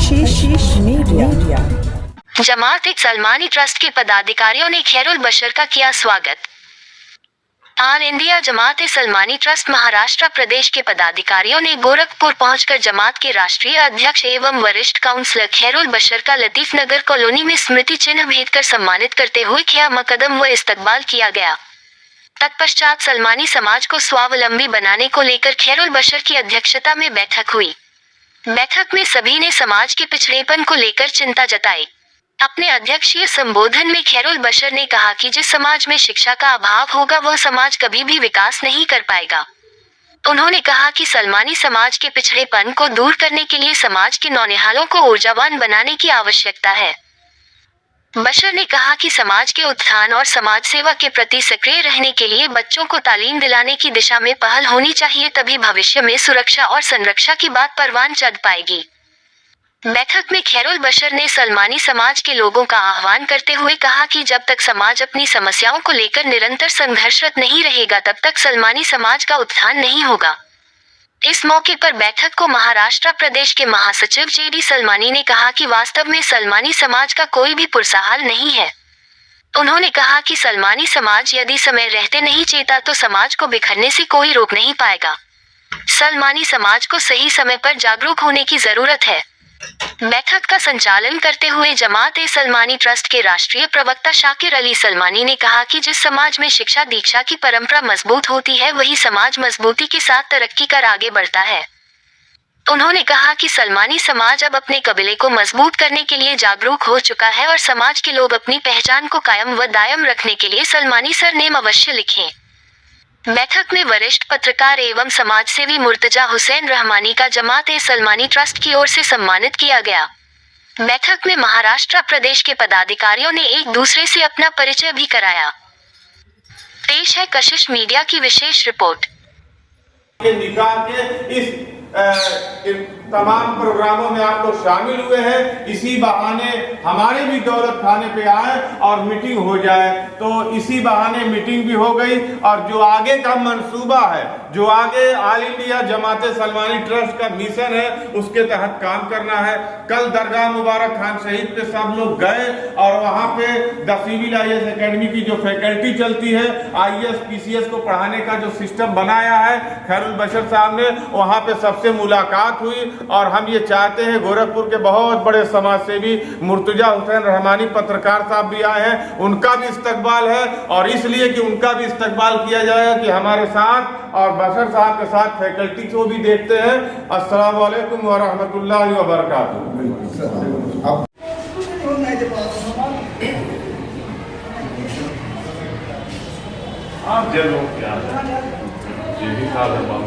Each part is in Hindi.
कशिश मीडिया। जमात सलमानी ट्रस्ट के पदाधिकारियों ने खैरुल बशर का किया स्वागत। All India Jamaat Salmani trust Maharashtra प्रदेश के पदाधिकारियों ने गोरखपुर पहुंचकर जमात के राष्ट्रीय अध्यक्ष एवं वरिष्ठ काउंसलर खैरुल बशर का लतीफ नगर कॉलोनी में स्मृति चिन्ह भेंट कर सम्मानित करते हुए किया मकदम व इस्तकबाल किया गया। तत्पश्चात सलमानी समाज को स्वावलंबी बनाने को लेकर खैरुल बशर की अध्यक्षता में बैठक हुई। बैठक में सभी ने समाज के पिछड़ेपन को लेकर चिंता जताई। अपने अध्यक्षीय संबोधन में खैरुल बशर ने कहा कि जिस समाज में शिक्षा का अभाव होगा वह समाज कभी भी विकास नहीं कर पाएगा। उन्होंने कहा कि सलमानी समाज के पिछड़ेपन को दूर करने के लिए समाज के नौनिहालों को ऊर्जावान बनाने की आवश्यकता है। बशर ने कहा कि समाज के उत्थान और समाज सेवा के प्रति सक्रिय रहने के लिए बच्चों को तालीम दिलाने की दिशा में पहल होनी चाहिए, तभी भविष्य में सुरक्षा और संरक्षा की बात परवान चढ़ पाएगी। बैठक में खैरुल बशर ने सलमानी समाज के लोगों का आह्वान करते हुए कहा कि जब तक समाज अपनी समस्याओं को लेकर निरंतर संघर्षरत नहीं रहेगा तब तक सलमानी समाज का उत्थान नहीं होगा। इस मौके पर बैठक को महाराष्ट्र प्रदेश के महासचिव जेडी सलमानी ने कहा कि वास्तव में सलमानी समाज का कोई भी पुरसहाल नहीं है। उन्होंने कहा कि सलमानी समाज यदि समय रहते नहीं चेता तो समाज को बिखरने से कोई रोक नहीं पाएगा। सलमानी समाज को सही समय पर जागरूक होने की जरूरत है। बैठक का संचालन करते हुए जमात सलमानी ट्रस्ट के राष्ट्रीय प्रवक्ता शाकिर अली सलमानी ने कहा कि जिस समाज में शिक्षा दीक्षा की परंपरा मजबूत होती है वही समाज मजबूती के साथ तरक्की कर आगे बढ़ता है। उन्होंने कहा कि सलमानी समाज अब अपने कबीले को मजबूत करने के लिए जागरूक हो चुका है और समाज के लोग अपनी पहचान को कायम व दायम रखने के लिए सलमानी सरनेम अवश्य लिखें। बैठक में वरिष्ठ पत्रकार एवं समाजसेवी मुर्तजा हुसैन रहमानी का जमात सलमानी ट्रस्ट की ओर से सम्मानित किया गया। बैठक में महाराष्ट्र प्रदेश के पदाधिकारियों ने एक दूसरे से अपना परिचय भी कराया। पेश है कशिश मीडिया की विशेष रिपोर्ट। निकाह के इस तमाम प्रोग्रामों में आप लोग शामिल हुए हैं। इसी बहाने हमारे भी दौलत खाने पे आए और मीटिंग हो जाए, तो इसी बहाने मीटिंग भी हो गई। और जो आगे का मंसूबा है, जो आगे all India Jamaat Salmani trust का मिशन है, उसके तहत काम करना है। कल दरगाह मुबारक खान शहीद पे सब लोग गए और वहां पे द सिविल IAS एकेडमी की जो फैकल्टी चलती है, IAS PCS को पढ़ाने का जो सिस्टम बनाया है खैरुल बशर साहब ने, वहां पे सबसे मुलाकात हुई। और हम ये चाहते हैं, गोरखपुर के बहुत बड़े समाजसेवी मुर्तजा हुसैन रहमानी पत्रकार साहब भी आए हैं, उनका भी इस्तकबाल है। और इसलिए कि उनका भी इस्तकबाल किया जाएगा कि हमारे साथ और बशर साहब के साथ फैकल्टी को भी देखते हैं। अस्सलाम वालेकुम व रहमतुल्लाहि व बरकातुहू। आप जे लोग क्या ये भी खा रहे बाबा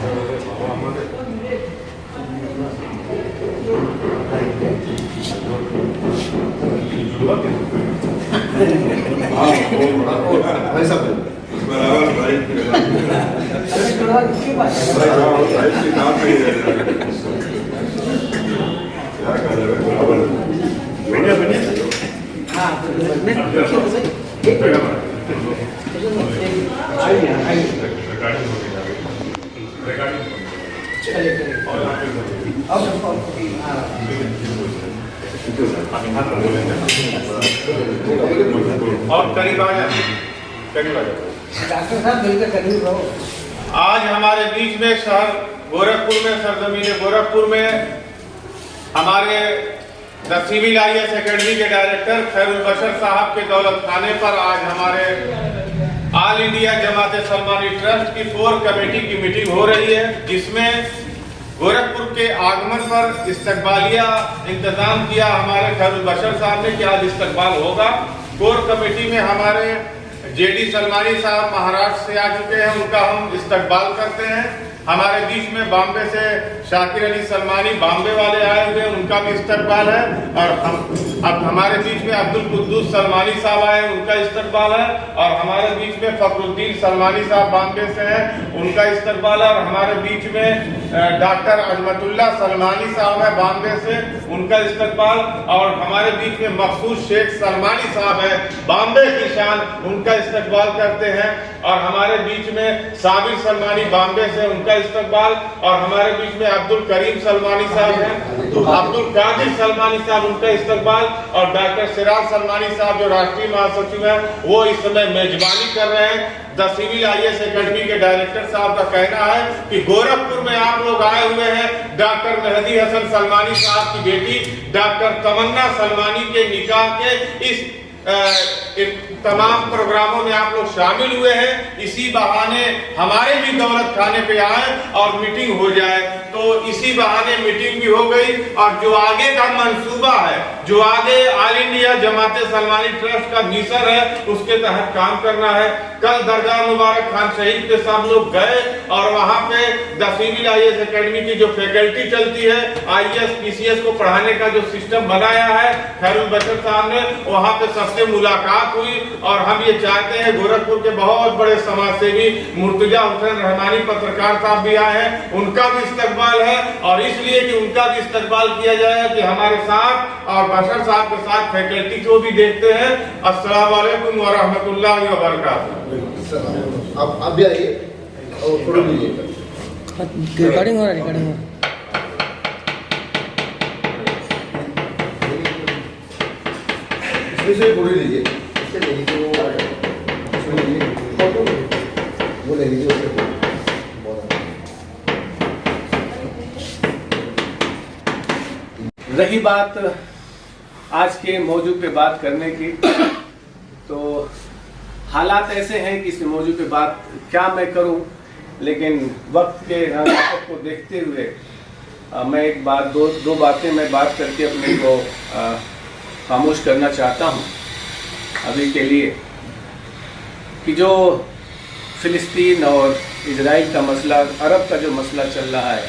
और करीब आ जाए, करीब आ जाए। डॉक्टर साहब मिलकर करीब रहो। आज हमारे बीच में शहर गोरखपुर में, सरजमीन गोरखपुर में हमारे द सिविल IAS एकेडमी के डायरेक्टर खैरुल बशर साहब के दौलत खाने पर आज हमारे all India Jamaat Salmani trust की 4 कमेटी की मीटिंग हो रही है, जिसमें गोरखपुर के आगमन पर इस्तकबालिया इंतजाम किया हमारे खैरुल बशर साहब ने कि आज इस्तकबाल होगा। कोर कमेटी में हमारे जेडी सलमानी साहब महाराष्ट्र से आ चुके हैं, उनका हम इस्तकबाल करते हैं। हमारे बीच में बॉम्बे से शाकिर अली सलमानी बॉम्बे वाले आए हुए हैं, उनका भी इस्तकबाल है। और अब हमारे बीच में अब्दुल कुद्दूस सलमानी साहब आए, उनका इस्तकबाल है। और हमारे बीच में फखरुद्दीन सलमानी साहब बॉम्बे से हैं, उनका इस्तकबाल है। और हमारे बीच में डॉक्टर अजमतुल्लाह सलमानी साहब है बॉम्बे से, उनका इस्तकबाल। और हमारे बीच में मखसूस शेख सलमानी साहब है बॉम्बे की शान, उनका इस्तकबाल करते हैं। और हमारे बीच में साबिर सलमानी बॉम्बे से, उनका इस्तकबाल, और हमारे बीच में अब्दुल करीम सलमानी साहब हैं, तो अब्दुल कादिर सलमानी साहब उनका इस्तकबाल, और डॉक्टर सिराज सलमानी साहब जो राष्ट्रीय महासचिव हैं वो इस समय मेजबानी कर रहे हैं। द सिविल IAS एकेडमी के डायरेक्टर साहब का कहना है कि गोरखपुर में आप लोग आए हुए हैं डॉक्टर मेहदी हसन सलमानी साहब की बेटी डॉक्टर तमन्ना सलमानी के निकाह के इस तमाम प्रोग्रामों में आप लोग शामिल हुए हैं। इसी बहाने हमारे भी दौलत खाने पे आए और मीटिंग हो जाए, तो इसी बहाने मीटिंग भी हो गई। और जो आगे का मंसूबा है, जो आगे all India Jamaat Salmani trust का मिशन है, उसके तहत काम करना है। कल दरगाह मुबारक खान शहीद पे सब लोग गए और वहां पे द सिविल IAS एकेडमी की जो फैकल्टी चलती है, IAS PCS को पढ़ाने का जो सिस्टम बनाया है खैरुल बशर साहब ने, वहां पे सबसे मुलाकात हुई। और हम ये चाहते हैं, गोरखपुर के बहुत बड़े समाज सेवी मुर्तजा हुसैन रहमानी पत्रकार साहब भी आए हैं, उनका भी इस्तकबाल है, और इसलिए कि उनका भी इस्तकबाल किया जाए कि हमारे साथ और बशर साहब के साथ फैकल्टी को भी देखते हैं। अस्सलाम वालेकुम व रहमतुल्लाहि व बरकातहू। आप भी आइए और फोटो लीजिए। रिकॉर्डिंग हो रहा है, रिकॉर्डिंग हो रहा है। इसमें से फोटो लीजिए, वो ले लीजिए उससे। रही बात आज के मौजू पे बात करने की, तो हालात ऐसे हैं कि इस मौजू पे बात क्या मैं करूं, लेकिन वक्त के हालात को देखते हुए मैं एक बात दो बातें मैं बात करके अपने को खामोश करना चाहता हूं अभी के लिए, कि जो फिलिस्तीन और इजराइल का मसला, अरब का जो मसला चल रहा है,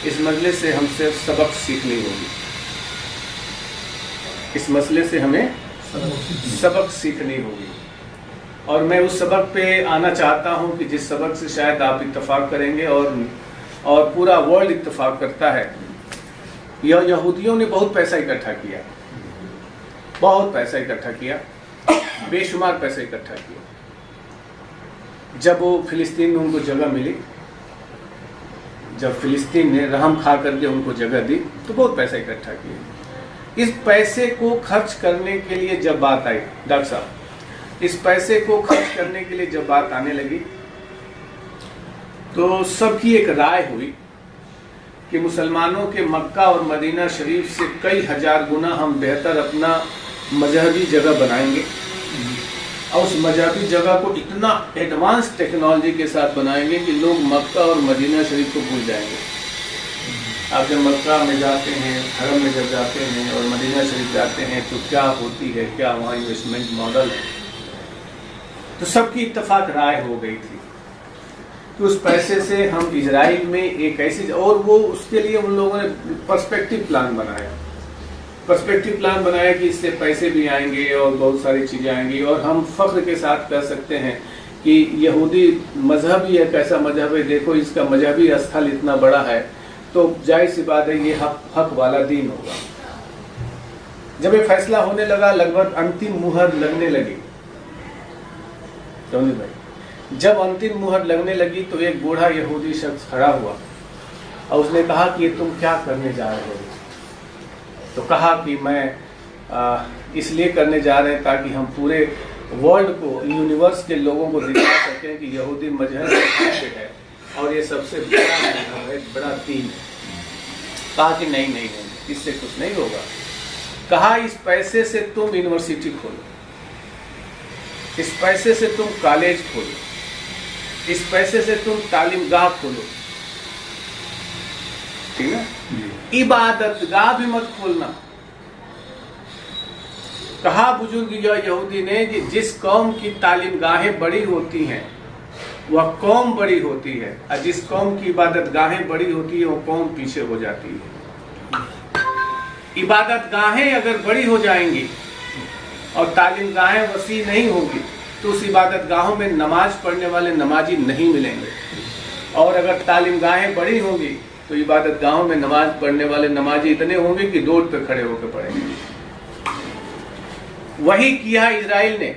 इस मसले से हमसे सबक सीखनी होगी। इस मसले से हमें सबक सीखनी होगी, और मैं उस सबक पे आना चाहता हूं कि जिस सबक से शायद आप इत्तेफाक करेंगे और पूरा वर्ल्ड इत्तेफाक करता है। यहूदियों ने बहुत पैसा इकट्ठा किया, बहुत पैसा इकट्ठा किया, बेशुमार पैसा इकट्ठा किया। जब वो फिलिस्तीन में उनको जगह मिली, जब फिलिस्तीन ने रहम खा करके उनको जगह दी, तो बहुत पैसा इकट्ठा किया। इस पैसे को खर्च करने के लिए जब बात आई, डॉक्टर साहब, इस पैसे को खर्च करने के लिए जब बात आने लगी, तो सबकी एक राय हुई कि मुसलमानों के मक्का और मदीना शरीफ से कई हजार गुना हम बेहतर अपना मजहबी जगह बनाएंगे, और उस मजहबी जगह को इतना एडवांस टेक्नोलॉजी के साथ बनाएंगे कि लोग मक्का और मदीना शरीफ को भूल जाएंगे। आप जब मक्का में जाते हैं, हरम में जब जाते हैं और मदीना शरीफ जाते हैं, तो क्या होती है, क्या वहाँ इन्वेस्टमेंट मॉडल है। तो सबकी इत्तेफाक राय हो गई थी कि उस पैसे से हम इजराइल में एक ऐसी, और वो उसके लिए उन लोगों ने पर्सपेक्टिव प्लान बनाया, पर्सपेक्टिव प्लान बनाया कि इससे पैसे भी आएंगे और बहुत सारी चीज़ें आएंगी, और हम फख्र के साथ कह सकते हैं कि यहूदी मजहब ही एक ऐसा मजहब है, देखो इसका मजहबी स्थल इतना बड़ा है, तो जाहिर सी बात है ये हक वाला दीन होगा। जब ये फैसला होने लगा, लगभग अंतिम मुहर लगने लगी, रोनी भाई, जब अंतिम मुहर लगने लगी तो एक बूढ़ा यहूदी शख्स खड़ा हुआ और उसने कहा कि ये तुम क्या करने जा रहे हो। तो कहा कि मैं इसलिए करने जा रहे हैं ताकि हम पूरे वर्ल्ड को, यूनिवर्स के लोगों को दिखा सकें कि यहूदी मजहब है और ये सबसे बड़ा मजहब है, बड़ा दीन है। कहा कि नहीं नहीं नहीं, इससे कुछ नहीं होगा। कहा इस पैसे से तुम यूनिवर्सिटी खोलो, इस पैसे से तुम कॉलेज खोलो, इस पैसे से तुम तालीमगाह खोलो, ठीक ना, इबादतगाह भी मत खोलना। कहा बुजुर्ग यहूदी ने कि जिस कौम की तालीमगाहें बड़ी होती हैं वह कौम बड़ी होती है, और जिस कौम की इबादतगाहें बड़ी होती है वो कौम पीछे हो जाती है। इबादतगाहें अगर बड़ी हो जाएंगी और तालीमगाहें वसी नहीं होगी तो उस इबादतगाहों में नमाज पढ़ने वाले नमाजी नहीं मिलेंगे, और अगर तालीमगाहें बड़ी होंगी तो इबादतगाहों में नमाज पढ़ने वाले नमाजी इतने होंगे कि रोड पे खड़े होकर पढ़ेंगे। वही किया इजराइल ने।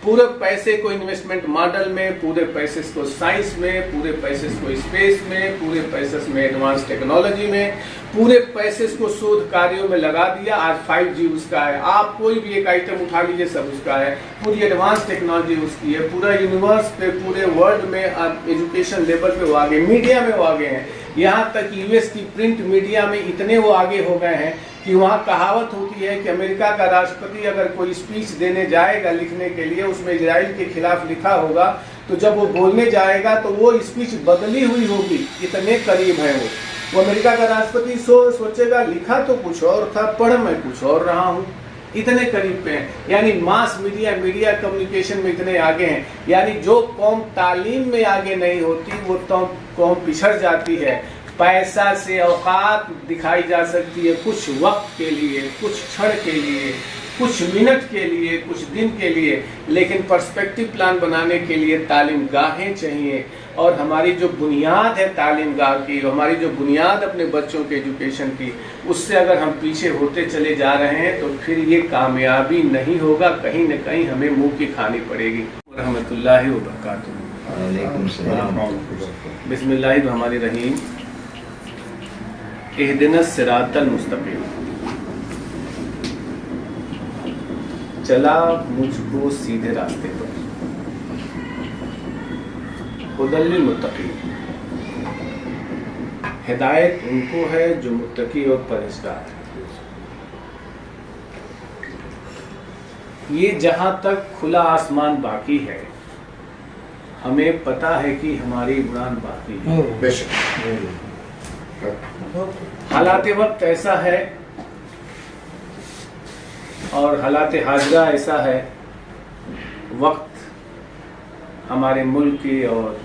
पूरे पैसे को इन्वेस्टमेंट मॉडल में, पूरे पैसे को साइंस में, पूरे पैसे को स्पेस में, पूरे पैसे में एडवांस टेक्नोलॉजी में, पूरे पैसे को शोध कार्यों में लगा दिया। आज 5G उसका है, आप कोई भी एक आइटम उठा लीजिए सब उसका है, पूरी एडवांस टेक्नोलॉजी उसकी है, पूरा यूनिवर्स पे, पूरे वर्ल्ड में एजुकेशन लेवल पे वो आगे, मीडिया में वो आगे हैं। यहाँ तक यूएस की प्रिंट मीडिया में इतने वो आगे हो गए हैं कि वहाँ कहावत होती है कि अमेरिका का राष्ट्रपति अगर कोई स्पीच देने जाएगा लिखने के लिए, उसमें इजराइल के खिलाफ लिखा होगा, तो जब वो बोलने जाएगा तो वो स्पीच बदली हुई होगी, इतने करीब है वो अमेरिका का राष्ट्रपति सोचेगा लिखा तो कुछ और था, पढ़ मैं कुछ और रहा हूँ, इतने करीब पे हैं। यानी मास मीडिया, मीडिया कम्युनिकेशन में इतने आगे हैं। यानी जो कौम तालीम में आगे नहीं होती वो तो कौम पिछड़ जाती है। पैसा से औकात दिखाई जा सकती है कुछ वक्त के लिए, कुछ क्षण के लिए, कुछ मिनट के लिए, कुछ दिन के लिए, लेकिन पर्सपेक्टिव प्लान बनाने के लिए तालीम गाहें चाहिए। और हमारी जो बुनियाद है तालीम गाह की, हमारी जो बुनियाद अपने बच्चों के एजुकेशन की, उससे अगर हम पीछे होते चले जा रहे हैं तो फिर ये कामयाबी नहीं होगा, कहीं न कहीं हमें मुंह की खानी पड़ेगी। रहमतुल्लाहि व बरकातुहू। बिस्मिल्लाहिर्रहमानिर्रहीम। इहदिनस सिरातल मुस्तकीम। चला मुझको सीधे रास्ते पर, हुदल लिल मुत्तकीन। हिदायत उनको है जो मुत्तकी और परहेजगार है। ये जहां तक खुला आसमान बाकी है, हमें पता है कि हमारी उड़ान बाकी है। हालात वक्त ऐसा है और हालात हाजरा ऐसा है, वक्त हमारे मुल्क की और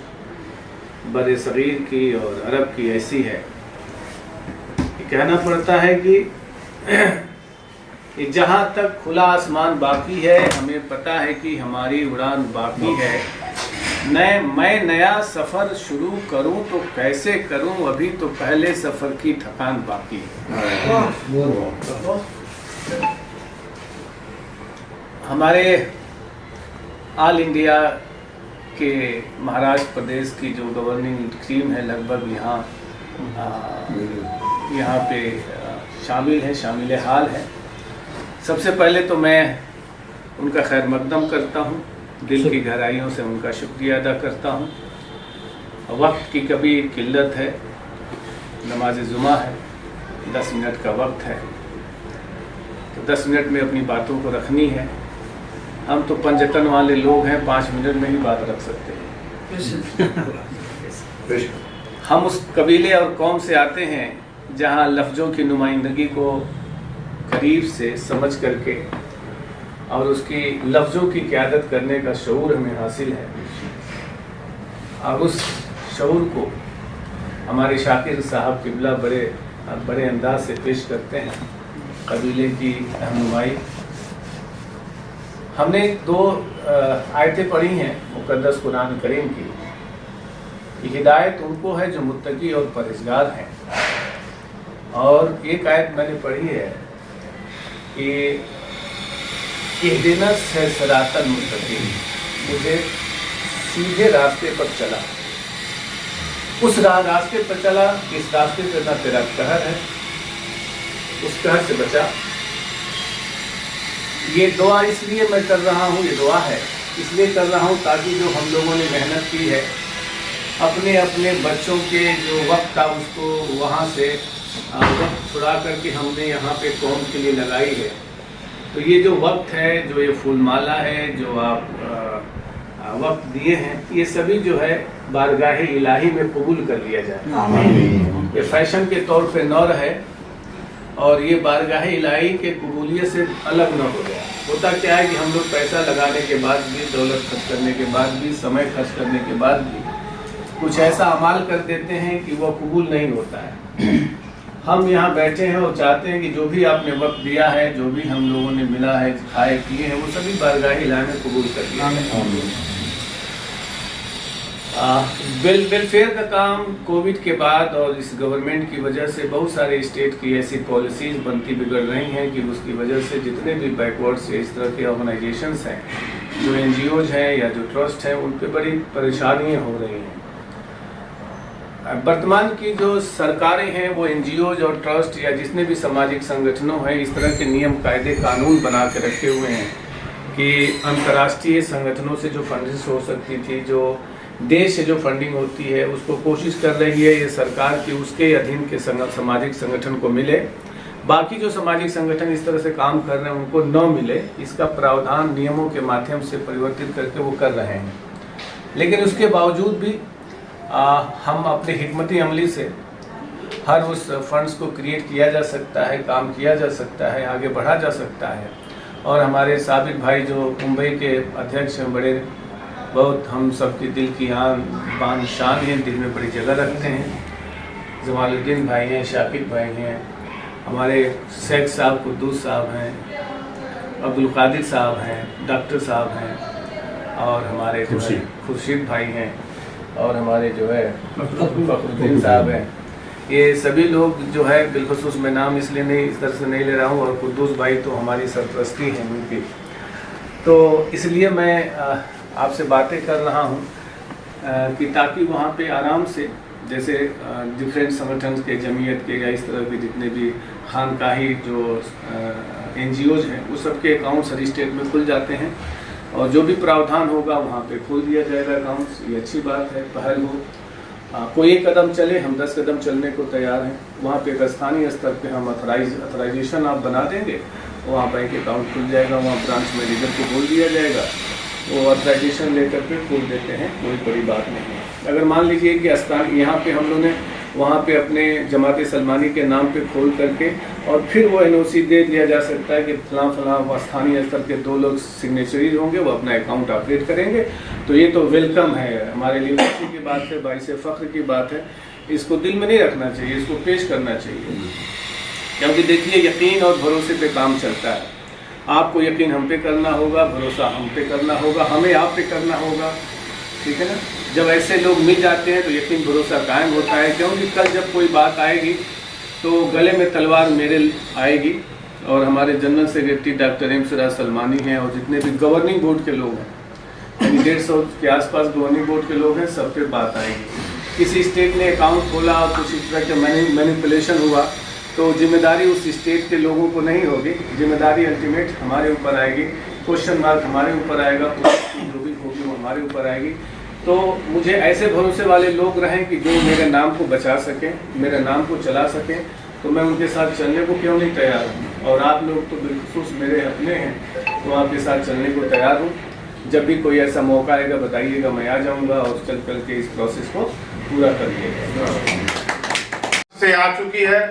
बड़े सगीर की और अरब की ऐसी है, कहना पड़ता है कि जहाँ तक खुला आसमान बाकी है, हमें पता है कि हमारी उड़ान बाकी है। मैं नया सफ़र शुरू करूं तो कैसे करूं, अभी तो पहले सफ़र की थकान बाकी है। हमारे ऑल इंडिया के महाराष्ट्र प्रदेश की जो गवर्निंग टीम है, लगभग यहाँ पे शामिल हाल है। सबसे पहले तो मैं उनका खैर मकदम करता हूँ, दिल की गहराइयों से उनका शुक्रिया अदा करता हूँ। वक्त की कभी किल्लत है, नमाज जुमा है, 10 मिनट का वक्त है, तो 10 मिनट में अपनी बातों को रखनी है। हम तो पंजतन वाले लोग हैं, 5 मिनट में ही बात रख सकते हैं। हम उस कबीले और कौम से आते हैं जहाँ लफ्ज़ों की नुमाइंदगी को करीब से समझ करके और उसकी लफ्ज़ों की क़यादत करने का शऊर हमें हासिल है। और उस शऊर को हमारे शाकिर साहब किबला बड़े अंदाज से पेश करते हैं, कबीले की रहनुमाई। हमने 2 आयतें पढ़ी हैं मुक़द्दस कुरान करीम की। हिदायत उनको है जो मुत्तकी और परहेजगार हैं। और एक आयत मैंने पढ़ी है कि इहदिनस सिरातल मुस्तकीम, मुझे सीधे रास्ते पर चला, उस रास्ते पर चला, इस रास्ते पर ना तेरा कहर है, उस कहर से बचा। ये दुआ इसलिए मैं कर रहा हूँ, ये दुआ है इसलिए कर रहा हूँ ताकि जो हम लोगों ने मेहनत की है, अपने अपने बच्चों के जो वक्त था उसको वहाँ से वक्त छुड़ा करके हमने यहाँ पे कौम के लिए लगाई है। तो ये जो वक्त है, जो ये फूलमाला है, जो आप वक्त दिए हैं, ये सभी जो है बारगाह इलाही में कबूल कर लिया जाए। ये फैशन के तौर पे न रहे और ये बारगाह इलाही के कबूलियत से अलग न हो जाए। होता क्या है कि हम लोग पैसा लगाने के बाद भी, दौलत खर्च करने के बाद भी, समय खर्च करने के बाद भी कुछ ऐसा अमाल कर देते हैं कि वो कबूल नहीं होता है। हम यहाँ बैठे हैं और चाहते हैं कि जो भी आपने वक्त दिया है, जो भी हम लोगों ने मिला है, खाए पिए हैं, वो सभी बारगाह इलाही में कबूल कर लिया। वेलफेयर का काम कोविड के बाद और इस गवर्नमेंट की वजह से बहुत सारे स्टेट की ऐसी पॉलिसीज़ बनती बिगड़ रही हैं कि उसकी वजह से जितने भी बैकवर्ड से इस तरह के ऑर्गेनाइजेशंस हैं जो NGOs हैं या जो ट्रस्ट हैं उन पे बड़ी परेशानियां हो रही हैं। वर्तमान की जो सरकारें हैं वो NGOs और ट्रस्ट या जितने भी सामाजिक संगठनों हैं इस तरह के नियम कायदे कानून बना के रखे हुए हैं कि अंतर्राष्ट्रीय संगठनों से जो फंडिंग हो सकती थी, जो देश से जो फंडिंग होती है, उसको कोशिश कर रही है ये सरकार की उसके अधीन के सामाजिक संगठन को मिले, बाकी जो सामाजिक संगठन इस तरह से काम कर रहे हैं उनको न मिले। इसका प्रावधान नियमों के माध्यम से परिवर्तित करके वो कर रहे हैं। लेकिन उसके बावजूद भी हम अपने हिकमती अमली से हर उस फंड्स को क्रिएट किया जा सकता है, काम किया जा सकता है, आगे बढ़ा जा सकता है। और हमारे साबिर भाई जो मुंबई के अध्यक्ष हैं, बड़े बहुत हम सबके दिल की बान शान हैं, दिल में बड़ी जगह रखते हैं। जमालुद्दीन भाई हैं, शाकिर भाई हैं, हमारे शेख साहब, कुद्दूस साहब हैं, अब्दुल कादिर साहब हैं, डॉक्टर साहब हैं, और हमारे जो है खुर्शीद भाई हैं, और हमारे जो है फखरुद्दीन साहब हैं। ये सभी लोग जो है बिलखुसूस मैं नाम इसलिए नहीं इस तरह से नहीं ले रहा हूँ, और कुद्दूस भाई तो हमारी सरपरस्ती है उनकी, तो इसलिए मैं आपसे बातें कर रहा हूँ कि ताकि वहाँ पे आराम से जैसे डिफरेंट संगठन के, जमीयत के या इस तरह के जितने भी खानकाही जो NGOs हैं वो सबके अकाउंट्स हर स्टेट में खुल जाते हैं, और जो भी प्रावधान होगा वहाँ पे खोल दिया जाएगा अकाउंट्स। ये अच्छी बात है, पहल हो। कोई एक कदम चले, हम 10 कदम चलने को तैयार हैं। वहाँ पे एक स्थानीय स्तर पे हम अथराइजेशन आप बना देंगे, वहाँ बैंक अकाउंट खुल जाएगा, वहाँ ब्रांच मैनेजर को बोल दिया जाएगा, वो अथराइजेशन लेकर के खोल देते हैं, कोई बड़ी बात नहीं है। अगर मान लीजिए कि स्थान यहाँ पे हम लोगों ने वहाँ पे अपने जमात सलमानी के नाम पे खोल करके और फिर वो NOC दे दिया जा सकता है कि फलां स्थानीय स्तर के 2 लोग सिग्नेचरीज होंगे, वो अपना अकाउंट ऑपरेट करेंगे, तो ये तो वेलकम है, हमारे लिए खुशी की बात है, बाइस फख्र की बात है। इसको दिल में नहीं रखना चाहिए, इसको पेश करना चाहिए, क्योंकि देखिए यकीन और भरोसे पे काम चलता है। आपको यकीन हम पे करना होगा, भरोसा हम पे करना होगा, हमें आप पे करना होगा, ठीक है ना। जब ऐसे लोग मिल जाते हैं तो यकीन भरोसा कायम होता है, क्योंकि कल जब कोई बात आएगी तो गले में तलवार मेरे आएगी, और हमारे general secretary doctor M Siraj Salmani हैं, और जितने भी गवर्निंग बोर्ड के लोग हैं, यानी 150 के आसपास गवर्निंग बोर्ड के लोग हैं, सब पे बात आएगी। किसी स्टेट ने अकाउंट खोला और कुछ इस तरह का मैनिपुलेशन हुआ तो जिम्मेदारी उस स्टेट के लोगों को नहीं होगी, जिम्मेदारी अल्टीमेट हमारे ऊपर आएगी, क्वेश्चन मार्क हमारे ऊपर आएगा, जो भी होगी वो हमारे ऊपर आएगी। तो मुझे ऐसे भरोसे वाले लोग रहें कि जो मेरे नाम को बचा सकें, मेरे नाम को चला सकें, तो मैं उनके साथ चलने को क्यों नहीं तैयार हूँ। और आप लोग तो बिलखुसूस मेरे अपने हैं, तो आपके साथ चलने को तैयार हूँ। जब भी कोई ऐसा मौका आएगा बताइएगा, मैं आ जाऊँगा और चल कर के इस प्रोसेस को पूरा करिएगा। से आ चुकी है,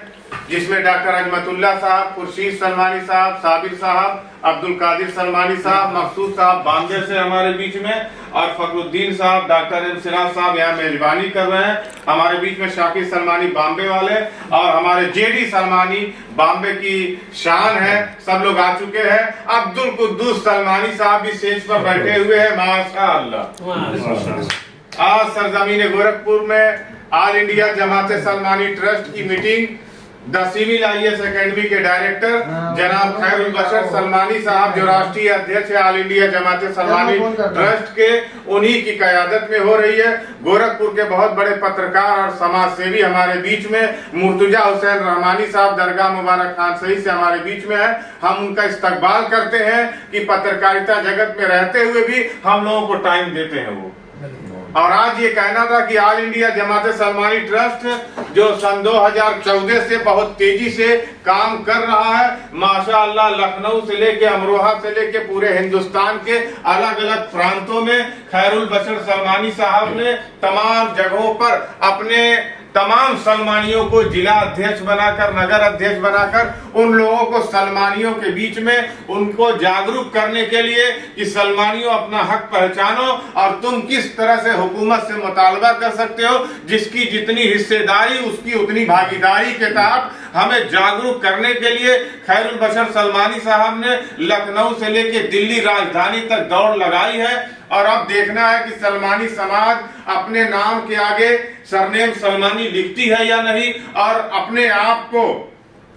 जिसमें डॉक्टर अजमतुल्ला साहब, खुर्शीद सलमानी साहब, साबिर साहब, अब्दुल कादिर सलमानी साहब, मकसूद साहब बॉम्बे से हमारे बीच में, और फखरुद्दीन साहब, डॉक्टर M सिराज साहब यहाँ मेजबानी कर रहे हैं हमारे बीच में, शाकिर सलमानी बॉम्बे वाले, और हमारे JD सलमानी बॉम्बे की शान है, सब लोग आ चुके हैं। अब्दुल कुद्दूस सलमानी साहब भी स्टेज पर बैठे हुए हैं, माशाअल्लाह। आज सरजमीन गोरखपुर में all India Jamaat Salmani trust की meeting, the civil IAS academy के डायरेक्टर जनाब खैरुल बशर सलमानी साहब, जो राष्ट्रीय अध्यक्ष है all India Jamaat Salmani trust के, उन्हीं की क़यादत में हो रही है। गोरखपुर के बहुत बड़े पत्रकार और समाज सेवी हमारे बीच में, मुर्तजा हुसैन रहमानी साहब दरगाह मुबारक खान सही से हमारे बीच में है। हम उनका इस्तकबाल करते हैं कि पत्रकारिता जगत में रहते हुए भी हम लोगों को टाइम देते हैं वो। और आज ये कहना था कि all India Jamaat Salmani trust जो सन 2014 से बहुत तेजी से काम कर रहा है, माशाअल्लाह, लखनऊ से लेके अमरोहा से लेके पूरे हिंदुस्तान के अलग अलग प्रांतों में खैरुल बशर सलमानी साहब ने तमाम जगहों पर अपने तमाम सलमानियों को जिला अध्यक्ष बनाकर, नगर अध्यक्ष बनाकर, उन लोगों को सलमानियों के बीच में उनको जागरूक करने के लिए कि सलमानियों अपना हक पहचानो और तुम किस तरह से हुकूमत से मुतालबा कर सकते हो, जिसकी जितनी हिस्सेदारी उसकी उतनी भागीदारी के तहत हमें जागरूक करने के लिए खैरुल बशर सलमानी साहब ने लखनऊ से लेके दिल्ली राजधानी तक दौड़ लगाई है। और अब देखना है कि सलमानी समाज अपने नाम के आगे सरनेम सलमानी लिखती है या नहीं, और अपने आप को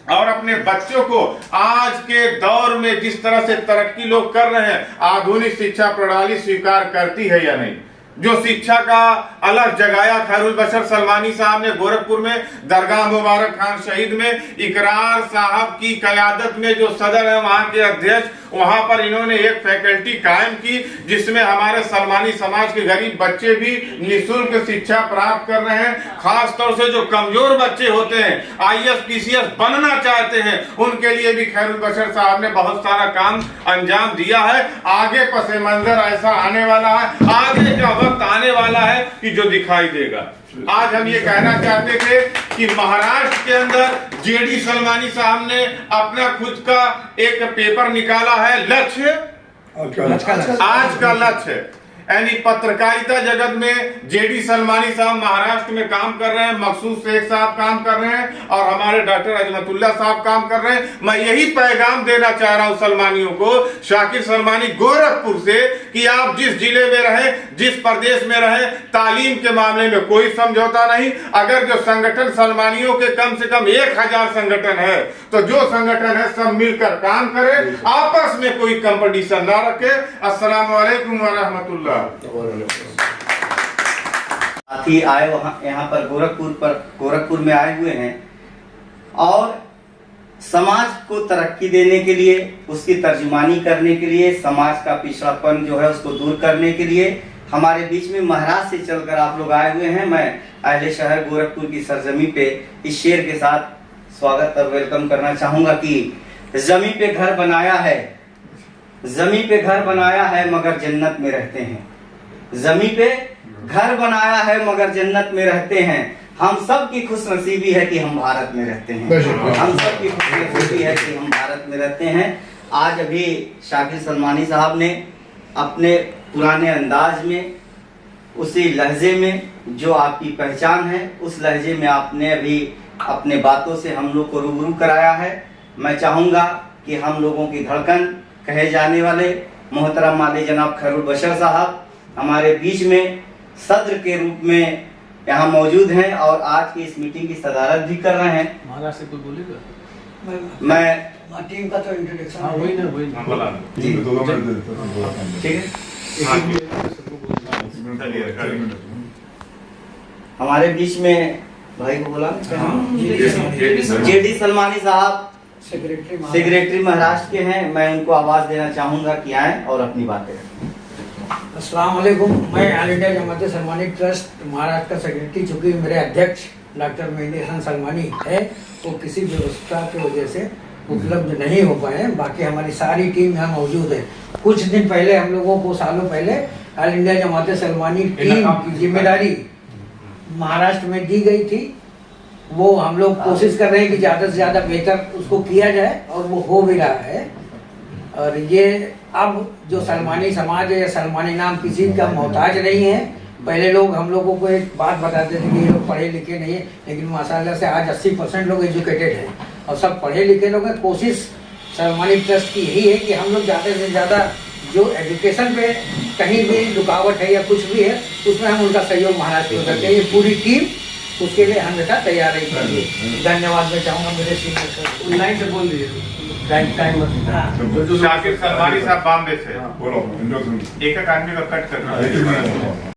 और अपने बच्चों को आज के दौर में जिस तरह से तरक्की लोग कर रहे हैं, आधुनिक शिक्षा प्रणाली स्वीकार करती है या नहीं। जो शिक्षा का अलग जगाया खैरुल बशर सलमानी साहब ने गोरखपुर में दरगाह मुबारक खान शहीद में इकरार साहब की क़यादत में जो सदर है वहां के अध्यक्ष, वहां पर इन्होंने एक फैकल्टी कायम की जिसमें हमारे सलमानी समाज के गरीब बच्चे भी निःशुल्क शिक्षा प्राप्त कर रहे हैं। खास तौर से जो कमजोर बच्चे होते हैं, IAS PCS बनना चाहते हैं, उनके लिए भी खैरुल बशर साहब ने बहुत सारा काम अंजाम दिया है। आगे पस मंजर ऐसा आने वाला है, आगे का वक्त आने वाला है कि जो दिखाई देगा। आज हम ये कहना चाहते थे कि महाराष्ट्र के अंदर JD सलमानी साहब ने अपना खुद का एक पेपर निकाला है, लक्ष्य आज का लक्ष्य, यानी पत्रकारिता जगत में JD सलमानी साहब महाराष्ट्र में काम कर रहे हैं, मकसूद शेख साहब काम कर रहे हैं और हमारे डॉक्टर अजमतुल्ला साहब काम कर रहे हैं। मैं यही पैगाम देना चाह रहा हूं सलमानियों को, शाकिर सलमानी गोरखपुर से, कि आप जिस जिले में रहे, जिस प्रदेश में रहे, तालीम के मामले में कोई समझौता नहीं। अगर जो संगठन सलमानियों के कम से कम 1000 संगठन है, तो जो संगठन है सब मिलकर काम करे, आपस में कोई कंपटीशन ना रखे। अस्सलाम वालेकुम व रहमतुल्लाह। साथी आए वहाँ यहाँ पर गोरखपुर में आए हुए हैं और समाज को तरक्की देने के लिए, उसकी तर्जुमानी करने के लिए, समाज का पिछड़ापन जो है उसको दूर करने के लिए हमारे बीच में महाराष्ट्र से चलकर आप लोग आए हुए हैं। मैं अहले शहर गोरखपुर की सरजमी पे इस शेर के साथ स्वागत और वेलकम करना चाहूंगा कि जमी पे घर बनाया है, जमी पे घर बनाया है मगर जन्नत में रहते हैं, जमी पे घर बनाया है मगर जन्नत में रहते हैं। हम सब की खुशनसीबी है कि हम भारत में रहते हैं, हम सब की खुशनसीबी है कि हम भारत में रहते हैं। आज अभी शाकिर सलमानी साहब ने अपने पुराने अंदाज में, उसी लहजे में जो आपकी पहचान है, उस लहजे में आपने अभी अपने बातों से हम लोग को रूबरू कराया है। मैं चाहूँगा कि हम लोगों की धड़कन कहे जाने वाले मोहतरम माली जनाब खैरुल बशर साहब हमारे बीच में सदर के रूप में यहाँ मौजूद हैं और आज की इस मीटिंग की सदारत भी कर रहे हैं। महाराष्ट्र से कोई बोलेगा? मैं टीम का तो इंट्रोडक्शन वही ना जी ठीक है। हमारे बीच में भाई को बोला JD सलमानी साहब सेक्रेटरी महाराष्ट्र के हैं। मैं उनको आवाज देना चाहूंगा कि आए और अपनी बातें रखें। अस्सलाम वालेकुम। मैं all India Jamaat Salmani trust Maharashtra का सेक्रेटरी, चूंकि मेरे अध्यक्ष डॉक्टर मेहंदी हसन सलमानी है वो किसी व्यवस्था की वजह से उपलब्ध नहीं हो पाए हैं। बाकी हमारी सारी टीम यहाँ मौजूद है। कुछ दिन पहले हम लोगों को, सालों पहले, all India Jamaat Salmani team की जिम्मेदारी महाराष्ट्र में दी गई थी। वो हम लोग कोशिश कर रहे हैं कि ज़्यादा से ज़्यादा बेहतर उसको किया जाए और वो हो भी रहा है। और ये अब जो सलमानी समाज है या सलमानी नाम किसी का मोहताज नहीं है। पहले लोग हम लोगों को एक बात बताते थे कि ये लोग पढ़े लिखे नहीं है, लेकिन माशाल्लाह से आज 80% लोग एजुकेटेड हैं और सब पढ़े लिखे लोग हैं। कोशिश सलमानी ट्रस्ट की यही है कि हम लोग ज़्यादा से ज़्यादा जो एजुकेशन पे कहीं भी रुकावट है या कुछ भी है उसमें हम उनका सहयोग महाराष्ट्र को करते हैं। ये पूरी टीम उसके लिए हमेशा तैयार है। धन्यवाद मैं चाहूँगा मेरे सीनियर लाइन से बोल दीजिए, टाइम शाकिर सलमानी साहब बॉम्बे से, एक एक आदमी का कट करना।